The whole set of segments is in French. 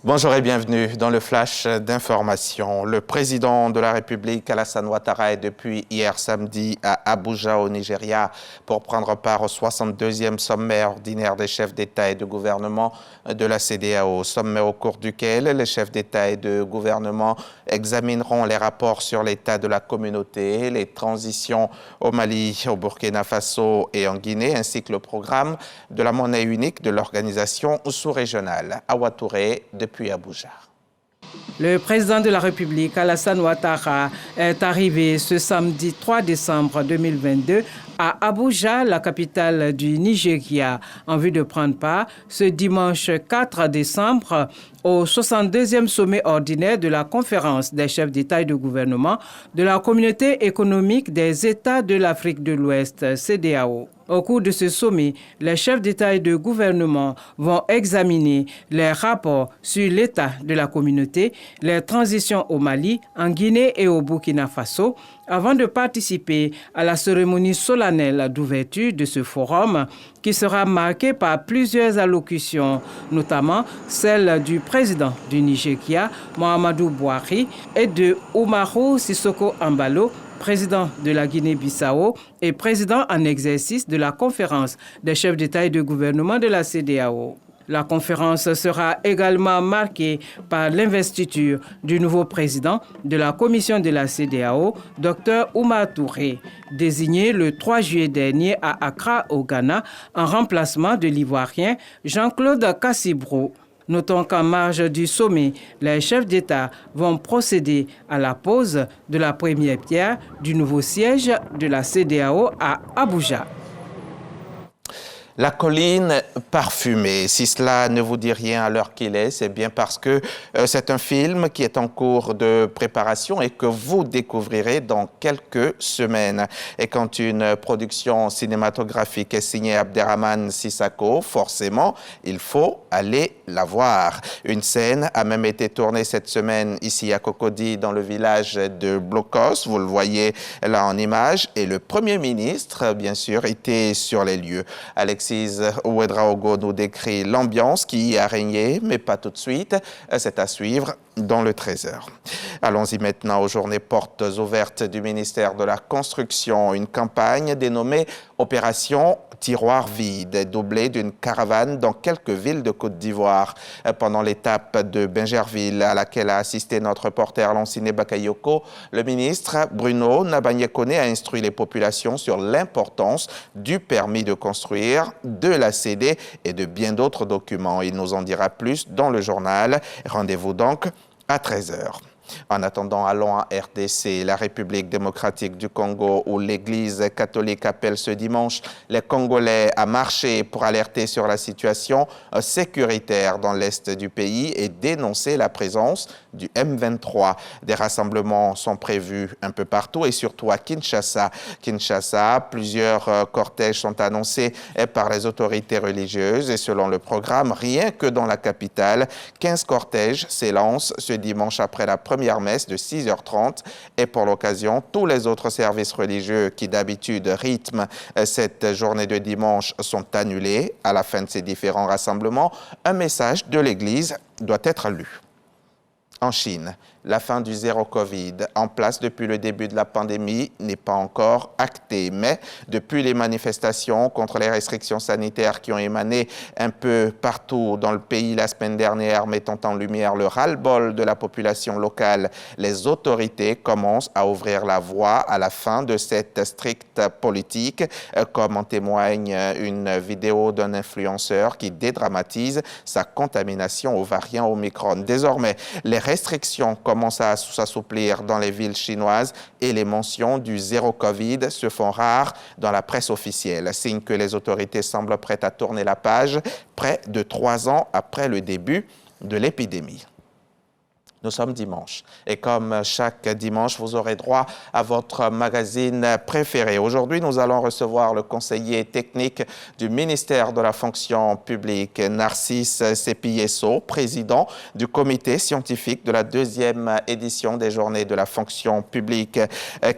Bonjour et bienvenue dans le flash d'information. Le président de la République, Alassane Ouattara, est depuis hier samedi à Abuja, au Nigeria, pour prendre part au 62e sommet ordinaire des chefs d'État et de gouvernement de la CEDEAO. Sommet au cours duquel les chefs d'État et de gouvernement examineront les rapports sur l'état de la communauté, les transitions au Mali, au Burkina Faso et en Guinée, ainsi que le programme de la monnaie unique de l'organisation sous-régionale. Awa Touré, depuis Abuja. Le président de la République, Alassane Ouattara, est arrivé ce samedi 3 décembre 2022 à Abuja, la capitale du Nigeria, en vue de prendre part ce dimanche 4 décembre au 62e sommet ordinaire de la conférence des chefs d'État et de gouvernement de la Communauté économique des États de l'Afrique de l'Ouest, CEDEAO. Au cours de ce sommet, les chefs d'État et de gouvernement vont examiner les rapports sur l'état de la communauté, les transitions au Mali, en Guinée et au Burkina Faso, avant de participer à la cérémonie solennelle d'ouverture de ce forum qui sera marqué par plusieurs allocutions, notamment celle du président du Nigeria, Muhammadu Buhari, et de Umaru Sissoco Embalo, président de la Guinée-Bissau et président en exercice de la conférence des chefs d'État et de gouvernement de la CEDEAO. La conférence sera également marquée par l'investiture du nouveau président de la commission de la CEDEAO, Dr Oumar Touré, désigné le 3 juillet dernier à Accra, au Ghana, en remplacement de l'Ivoirien Jean-Claude Cassibrou. Notons qu'en marge du sommet, les chefs d'État vont procéder à la pose de la première pierre du nouveau siège de la CEDEAO à Abuja. La colline parfumée, si cela ne vous dit rien à l'heure qu'il est, c'est bien parce que c'est un film qui est en cours de préparation et que vous découvrirez dans quelques semaines. Et quand une production cinématographique est signée Abderrahmane Sissako, forcément, il faut aller la voir. Une scène a même été tournée cette semaine ici à Cocody, dans le village de Blocos. Vous le voyez là en image. Et le Premier ministre, bien sûr, était sur les lieux. Alexis Ouedraogo nous décrit l'ambiance qui y a régné, mais pas tout de suite. C'est à suivre dans le 13h. Allons-y maintenant aux journées portes ouvertes du ministère de la Construction. Une campagne dénommée Opération Tiroir vide, doublée d'une caravane dans quelques villes de Côte d'Ivoire. Pendant l'étape de Bingerville, à laquelle a assisté notre reporter Lanciné Bakayoko, le ministre Bruno Nabagné-Koné a instruit les populations sur l'importance du permis de construire, de la CD et de bien d'autres documents. Il nous en dira plus dans le journal. Rendez-vous donc à 13h. En attendant, allons à RDC, la République démocratique du Congo, où l'Église catholique appelle ce dimanche les Congolais à marcher pour alerter sur la situation sécuritaire dans l'est du pays et dénoncer la présence du M23. Des rassemblements sont prévus un peu partout et surtout à Kinshasa. Plusieurs cortèges sont annoncés par les autorités religieuses et selon le programme, rien que dans la capitale, 15 cortèges s'élancent ce dimanche après la première messe de 6h30 et pour l'occasion, tous les autres services religieux qui d'habitude rythment cette journée de dimanche sont annulés. À la fin de ces différents rassemblements, un message de l'Église doit être lu. En Chine, la fin du zéro Covid, en place depuis le début de la pandémie, n'est pas encore actée. Mais depuis les manifestations contre les restrictions sanitaires qui ont émané un peu partout dans le pays la semaine dernière, mettant en lumière le ras-le-bol de la population locale, les autorités commencent à ouvrir la voie à la fin de cette stricte politique, comme en témoigne une vidéo d'un influenceur qui dédramatise sa contamination au variant Omicron. Désormais, les restrictions commencent à s'assouplir dans les villes chinoises et les mentions du zéro Covid se font rares dans la presse officielle, signe que les autorités semblent prêtes à tourner la page près de 3 ans après le début de l'épidémie. Nous sommes dimanche et comme chaque dimanche, vous aurez droit à votre magazine préféré. Aujourd'hui, nous allons recevoir le conseiller technique du ministère de la fonction publique, Narcisse Sepieso, président du comité scientifique de la 2e édition des journées de la fonction publique.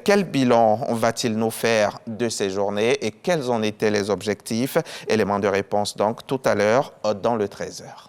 Quel bilan va-t-il nous faire de ces journées et quels en étaient les objectifs? Éléments de réponse donc tout à l'heure dans le 13h.